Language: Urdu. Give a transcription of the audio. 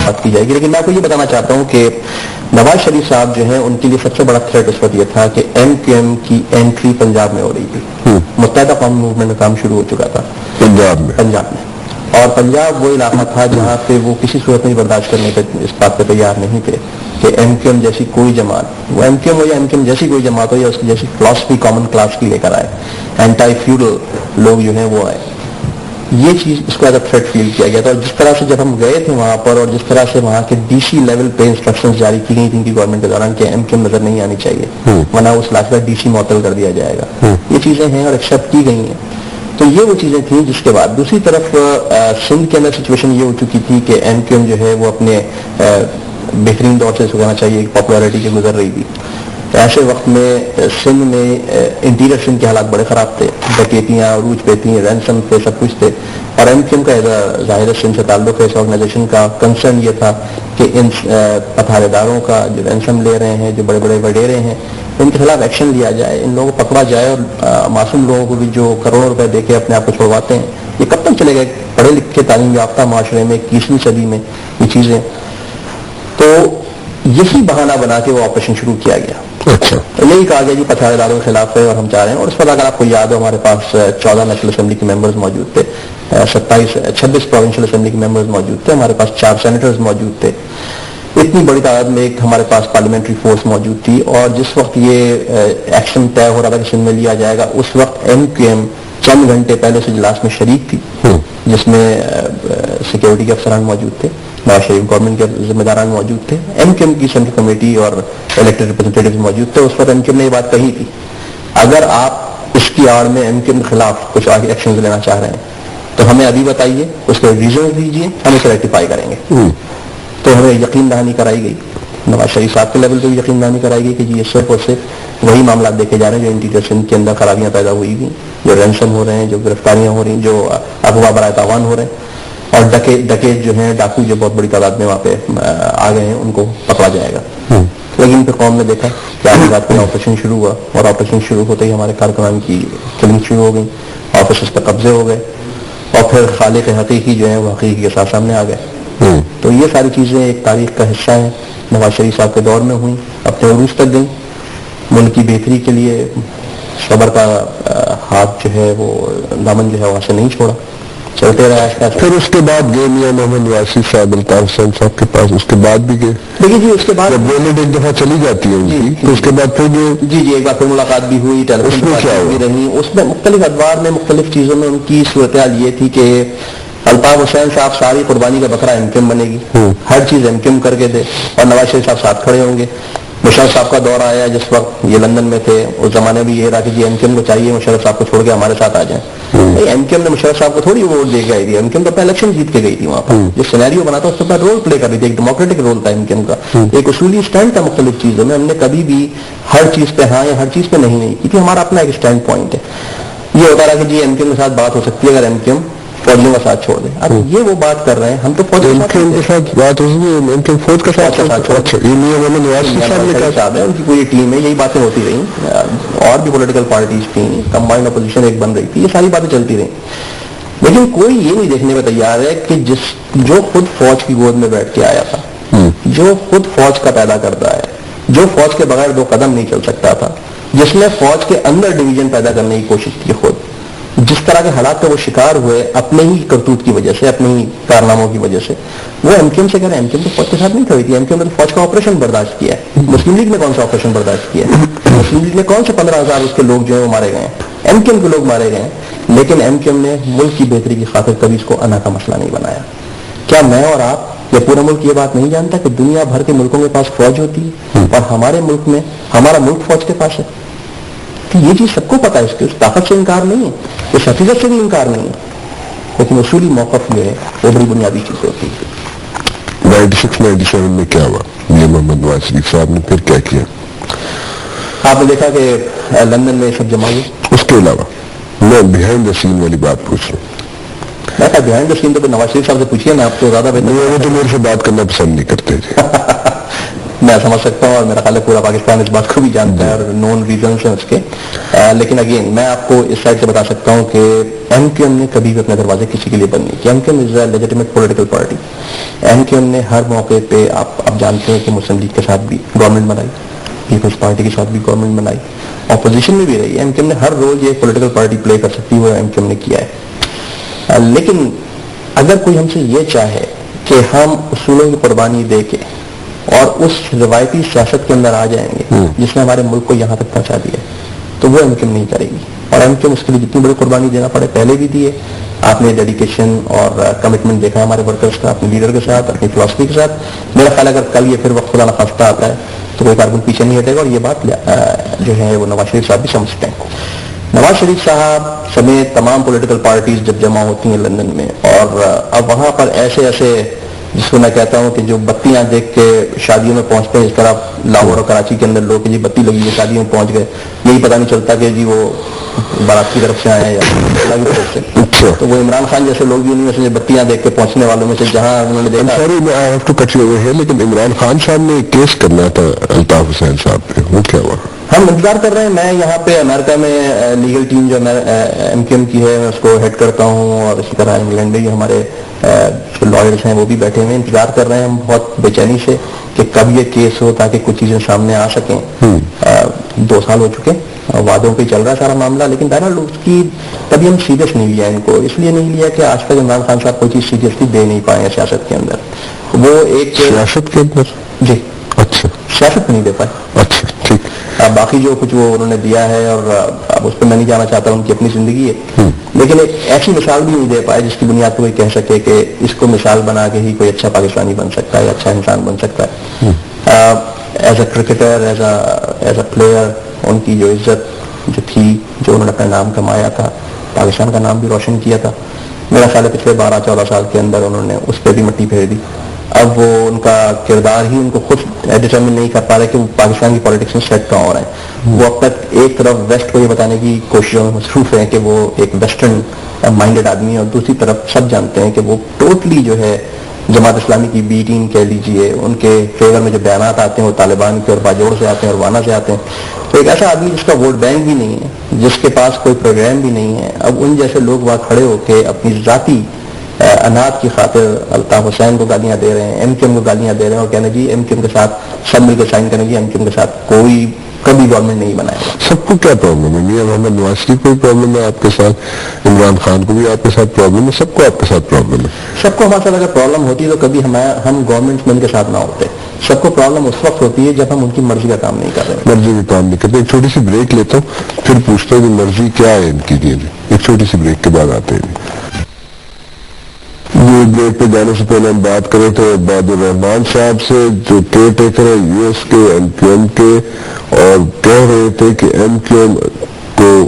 بات کی جائے گی. لیکن میں آپ کو یہ بتانا چاہتا ہوں کہ نواز شریف صاحب جو ہیں ان کے لیے سب سے بڑا تھریٹ اس وقت یہ تھا کہ ایم کی انٹری پنجاب میں ہو رہی تھی. متحدہ قوم موومنٹ کا کام شروع ہو چکا تھا پنجاب میں, اور پنجاب وہ علاقہ تھا جہاں پہ وہ کسی صورت میں برداشت کرنے پہ اس بات پہ تیار نہیں تھے کہ ایم کیو ایم جیسی کوئی جماعت, وہ ایم کیو ایم ہو یا ایم کیو ایم جیسی کوئی جماعت ہو یا اس کی جیسی فلاسفی کامن کلاس کی لے کر آئے, اینٹائی فیوڈل لوگ جو ہیں وہ آئے. یہ چیز اس کو ایز اے تھریٹ فیل کیا گیا تھا. اور جس طرح سے جب ہم گئے تھے وہاں پر اور جس طرح سے وہاں کے ڈی سی لیول پہ انسٹرکشنز جاری کی گئی تھیں کہ گورنمنٹ کے دوران کہ ایم کیو ایم نظر نہیں آنی چاہیے ورنہ اس علاقے کا ڈی سی معطل کر دیا جائے گا, یہ چیزیں ہیں اور ایکسیپٹ کی گئی ہیں. تو یہ وہ چیزیں تھیں. جس کے بعد دوسری طرف سندھ کے اندر سچویشن یہ ہو چکی تھی کہ ایم کیو ایم جو ہے وہ اپنے بہترین دور سے کہنا چاہیے پاپولرٹی کے گزر رہی تھی. ایسے وقت میں سندھ میں انٹیریئر سندھ کے حالات بڑے خراب تھے, ڈکیتیاں, عروج پیتیں, رینسم تھے, سب کچھ تھے. اور ایم کیو ایم کا ظاہر سندھ سے تعلق ہے. اس آرگنائزیشن کا کنسرن یہ تھا کہ ان پتھارے داروں کا جو رینسم لے رہے ہیں, جو بڑے بڑے وڈیرے ہیں, ان کے خلاف ایکشن لیا جائے, ان لوگوں کو پکڑا جائے. اور معصوم لوگوں کو بھی جو کروڑوں روپے دے کے اپنے آپ کو چھوڑواتے ہیں, یہ کب تک چلے گئے پڑھے لکھے تعلیم یافتہ معاشرے میں 21ویں صدی میں یہ چیزیں. تو یہی بہانہ بنا کے وہ آپریشن شروع کیا گیا. یہی کہا گیا جی پتھارے داروں کے خلاف ہے اور ہم چاہ رہے ہیں. اور اس وقت اگر آپ کو یاد ہو ہمارے پاس 14 نیشنل اسمبلی کے ممبرز موجود تھے, 26 پروونشل اسمبلی کے ممبرز موجود تھے, ہمارے پاس 4 سینیٹرز موجود تھے. اتنی بڑی تعداد میں ایک ہمارے پاس پارلیمنٹری فورس موجود تھی. اور جس وقت یہ ایکشن طے ہو رہا تھا کہ سندھ میں لیا جائے گا, اس وقت ایم کیو ایم چند گھنٹے پہلے سے اجلاس میں شریک تھی جس میں سیکورٹی کے افسران موجود تھے, نواز شریف گورنمنٹ کے ذمہ داران موجود تھے, ایم کیو ایم کی سینٹرل کمیٹی اور الیکٹڈ ریپرزینٹیٹیوز موجود تھے. اس وقت ایم کیو ایم نے یہ بات کہی تھی اگر آپ اس کی آڑ میں ایم کیو ایم کے خلاف کچھ آگے ایکشن لینا چاہ رہے ہیں تو ہمیں ابھی بتائیے, اس کے ریزنز دیجیے, ہم اسے ریکٹیفائی کریں گے. تو ہمیں یقین دہانی کرائی گئی, نواز شریف صاحب کے لیول پہ بھی یقین دہانی کرائی گئی کہ جی یہ صرف اور صرف وہی معاملات دیکھے جا رہے ہیں جو انٹیریئر سندھ کے اندر خرابیاں پیدا ہوئی ہوئی, جو رینسم ہو رہے ہیں, جو گرفتاریاں ہو رہی ہیں, جو اغوا برائے تاوان ہو رہے ہیں, اور ڈکیت جو ہیں, ڈاکو جو بہت بڑی تعداد میں وہاں پہ آ گئے ہیں, ان کو پکڑا جائے گا. لیکن پھر قوم نے دیکھا کہ آج رات میں آپریشن شروع ہوا, اور آپریشن شروع ہوتے ہی ہمارے کارکنان کی کلنگ شروع ہو گئی, آفیسز پہ قبضے ہو گئے, اور پھر خالق حقیقی جو ہیں وہ حقیقی کے ساتھ سامنے آ گئے. تو یہ ساری چیزیں ایک تاریخ کا حصہ ہیں, نواز شریف صاحب کے دور میں ہوئیں, اپنے عروج تک گئیں. ملک کی بہتری کے لیے صبر کا ہاتھ جو ہے وہ دامن جو ہے وہاں سے نہیں چھوڑا, چلتے رہا. پھر اس کے بعد گئے میاں محمد واسی صاحب, الطاف حسین صاحب کے پاس, اس کے بعد بھی گئے. دیکھیے جی اس کے بعد گورنمنٹ ایک دفعہ چلی جاتی ہے تو اس کے بعد پھر جی ایک بار پھر ملاقات بھی ہوئی, ٹیلی فون بھی رہی. اس میں مختلف ادوار میں مختلف چیزوں میں ان کی صورتحال یہ تھی کہ الطاف حسین صاحب ساری قربانی کا بکرا ایم کیو ایم بنے گی, ہر چیز ایم کیو ایم کر کے دے, اور نواز شریف صاحب ساتھ کھڑے ہوں گے. مشرف صاحب کا دور آیا جس وقت یہ لندن میں تھے, اس زمانے میں یہ رہا کہ جی ایم کیو ایم کو چاہیے مشرف صاحب کو چھوڑ کے ہمارے ساتھ آ جائیں. ایم کیو ایم نے مشرف صاحب کو تھوڑی ووٹ دے کے آئی تھی, ایم کیو ایم تو اپنا الیکشن جیت کے گئی تھی. وہاں پر جو سینیریو بنا تھا اس میں اپنا رول پلے کر رہی تھی, ایک ڈیموکریٹک رول تھا ایم کیو ایم کا, ایک اصولی اسٹینڈ تھا مختلف چیزوں میں. ہم نے کبھی بھی ہر چیز پہ ہاں یا ہر چیز پہ نہیں کیونکہ ہمارا اپنا ایک اسٹینڈ پوائنٹ ہے. یہ ہوتا رہا کہ جی ایم کیو ایم کے ساتھ بات ہو سکتی ہے اگر ایم کیو ایم فوجیوں کا ساتھ چھوڑ دیں. اب یہ وہ بات کر رہے ہیں, ہم تو فوج کے ساتھ بات ہو سکتی ہے, فوج کا ساتھ ان کی پوری ٹیم ہے, یہی باتیں ہوتی رہیں. اور بھی پولیٹیکل پارٹیز تھیں, کمبائنڈ اپوزیشن ایک بن رہی تھی, یہ ساری باتیں چلتی رہیں. لیکن کوئی یہ نہیں دیکھنے پہ تیار ہے کہ جو خود فوج کی گود میں بیٹھ کے آیا تھا, جو خود فوج کا پیدا کرتا ہے, جو فوج کے بغیر 2 قدم نہیں چل سکتا تھا, جس نے فوج کے اندر ڈویژن پیدا کرنے کی کوشش کی, خود جس طرح کے حالات کا وہ شکار ہوئے اپنے ہی کرتوت کی وجہ سے, اپنے ہی کارناموں کی وجہ سے, وہ ایم کیو ایم سے کہہ رہے ہیں ایم کیو ایم تو فوج کے ساتھ نہیں کھڑی تھی. ایم کیو ایم نے فوج کا آپریشن برداشت کیا ہے. مسلم لیگ نے کون سا آپریشن برداشت کیا ہے؟ مسلم لیگ نے کون سے 15,000 اس کے لوگ جو ہیں وہ مارے گئے ہیں؟ ایم کیو ایم کے لوگ مارے گئے ہیں. لیکن ایم کیو ایم نے ملک کی بہتری کی خاطر کبھی اس کو انا کا مسئلہ نہیں بنایا. کیا میں اور آپ یا پورا ملک یہ بات نہیں جانتا کہ دنیا بھر کے ملکوں کے پاس فوج ہوتی ہے اور ہمارے ملک میں ہمارا ملک فوج کے پاس ہے؟ یہ چیز سب کو پتا ہے, اس کی اس طاقت سے انکار نہیں ہے, اس حقیقت سے بھی انکار نہیں ہے. لیکن اصولی موقف جو ہے وہ بڑی بنیادی چیز ہوتی ہے. 96-97 میں کیا ہوا؟ یہ محمد نواز شریف صاحب نے پھر کیا کیا؟ آپ نے دیکھا کہ لندن میں سب جمع ہوئے. اس کے علاوہ میں بیہائنڈ دا سین والی بات پوچھ رہا ہوں. میں کہا بیہائنڈ دا سین تو نواز شریف صاحب سے پوچھیے نا, آپ تو زیادہ بہتر. وہ تو میرے سے بات کرنا پسند نہیں کرتے تھے. میں سمجھ سکتا ہوں اور میرا خیال ہے پورا پاکستان اس بات کو بھی جانتا ہے اور نون ریزنس ہیں اس کے. لیکن اگین میں آپ کو اس سائڈ سے بتا سکتا ہوں کہ ایم کیو ایم نے کبھی بھی اپنے دروازے کسی کے لیے بند نہیں کیا. M Q M is a legitimate political party. M Q M نے ہر موقع پہ آپ جانتے ہیں کہ مسلم لیگ کے ساتھ بھی گورنمنٹ بنائی, پیپلز پارٹی کے ساتھ بھی گورنمنٹ بنائی, اپوزیشن میں بھی رہی. ایم کیو ایم نے ہر رول یہ پولیٹیکل پارٹی پلے کر سکتی ہے وہ ایم کیو ایم نے کیا ہے. لیکن اگر کوئی ہم سے یہ چاہے کہ ہم اصولوں کی قربانی دے کے اور اس روایتی سیاست کے اندر آ جائیں گے جس نے ہمارے ملک کو یہاں تک پہنچا دیا, تو وہ ایم کیو ایم نہیں کرے گی. اور ایم کیو ایم اس کے لیے جتنی بڑی قربانی دینا پڑے پہلے بھی دیے. آپ نے ڈیڈیکیشن اور کمٹمنٹ دیکھا ہے ہمارے ورکرز کا اپنے لیڈر کے ساتھ, اپنی فلاسفی کے ساتھ. میرا خیال اگر کل یہ پھر وقت خدا نخواستہ آتا ہے تو کوئی کارکن پیچھے نہیں ہٹے گا. اور یہ بات جو ہے وہ نواز شریف صاحب بھی سمجھتے ہیں. نواز شریف صاحب سمیت تمام پولیٹیکل پارٹیز جب جمع ہوتی ہیں لندن میں, اور اب وہاں پر ایسے ایسے جس کو میں کہتا ہوں کہ جو بتیاں دیکھ کے شادیوں میں پہنچتے ہیں, اس طرح لاہور اور کراچی کے اندر لوگ کہ جی بتی لگی ہے شادیوں میں پہنچ گئے, یہی پتہ نہیں چلتا کہ جی وہ بارات کی طرف سے آئے ہیں یا اللہ کی طرف سے. تو وہ عمران خان جیسے لوگ بھی انہیں میں سے بتیاں دیکھ کے پہنچنے والوں میں سے جہاں انہوں نے دیکھا. لیکن عمران خان صاحب نے ایک کیس کرنا تھا الطاف حسین صاحب پہ, وہ کیا ہوا؟ ہم انتظار کر رہے ہیں. میں یہاں پہ امریکہ میں لیگل ٹیم جو ایم کیو ایم کی ہے میں اس کو ہیڈ کرتا ہوں, اور اسی طرح انگلینڈ میں بھی ہمارے لائرز ہیں وہ بھی بیٹھے ہوئے انتظار کر رہے ہیں ہم بہت بے چینی سے کہ کب یہ کیس ہو تاکہ کچھ چیزیں سامنے آ سکیں. 2 سال ہو چکے, وعدوں پہ چل رہا ہے سارا معاملہ, لیکن بہرحال اس کی کبھی ہم سیریس نہیں لیا. ان کو اس لیے نہیں لیا کہ آج تک عمران خان صاحب کوئی چیز سیریسلی دے نہیں پائے ہیں سیاست کے اندر. وہ ایک سیاست کے اندر جی اچھا سیاست نہیں دے پائے. اچھا ٹھیک. باقی جو کچھ وہ انہوں نے دیا ہے, اور اب اس پہ میں نہیں جانا چاہتا, ان کی اپنی زندگی ہے, لیکن ایک ایسی مثال بھی نہیں دے پائے جس کی بنیاد پہ کوئی کہہ سکے کہ اس کو مثال بنا کے ہی کوئی اچھا پاکستانی بن سکتا ہے یا اچھا انسان بن سکتا ہے. As a cricketer, as a player, ان کی جو عزت جو تھی, جو انہوں نے اپنا نام کمایا تھا, پاکستان کا نام بھی روشن کیا تھا, میرا خیال ہے پچھلے 12-14 سال کے اندر انہوں نے اس پہ بھی مٹی پھیر دی. اب وہ ان کا کردار ہی ان کو خود ڈٹرمن نہیں کر پا رہے کہ وہ پاکستان کی پالیٹکس میں سیٹ کہاں ہو رہے ہیں. وہ اب تک ایک طرف ویسٹ کو یہ بتانے کی کوششوں میں مصروف ہیں کہ وہ ایک ویسٹرن مائنڈیڈ آدمی ہے, اور دوسری طرف سب جانتے ہیں کہ وہ ٹوٹلی جو ہے جماعت اسلامی کی بی ٹیم کہہ لیجیے, ان کے فیور میں جو بیانات آتے ہیں وہ طالبان کے اور باجوڑ سے آتے ہیں اور وانا سے آتے ہیں. تو ایک ایسا آدمی جس کا ووٹ بینک بھی نہیں ہے, جس کے پاس کوئی پروگرام بھی نہیں ہے, اب ان جیسے لوگ وہاں کھڑے ہو کے اپنی ذاتی اناج کی خاطر الطاف حسین کو گالیاں دے رہے ہیں, ایم کیو ایم کو گالیاں دے رہے ہیں, اور کہنا جی ایم کیو ایم کے ساتھ سب مل کے سائن کریں گے, ایم کیو ایم کے ساتھ کوئی کبھی گورنمنٹ نہیں بنائے گا. سب کو کیا پرابلم ہے؟ میاں محمد نواز شریف کو بھی پرابلم ہے آپ کے ساتھ, عمران خان کو بھی آپ کے ساتھ پرابلم ہے, سب کو آپ کے ساتھ پرابلم ہے. سب کو ہمارے ساتھ اگر پرابلم ہوتی تو کبھی ہم گورنمنٹ میں ان کے ساتھ نہ ہوتے. سب کو پرابلم اس وقت ہوتی ہے جب ہم ان کی مرضی کا کام نہیں کر رہے. مرضی کا کام نہیں کرتے. ایک چھوٹی سی بریک لیتا ہوں, پھر پوچھتا ہوں کہ مرضی کیا ہے ان کی. ایک چھوٹی سی بریک کے بعد آتے ہیں. یہ بریک پہ جانے سے پہلے ہم بات کریں تو عباد الرحمان صاحب سے, جو کیئر ٹیکر ہے یو ایس کے, ایم کیو ایم کے, اور کہہ رہے تھے کہ ایم کیو ایم کو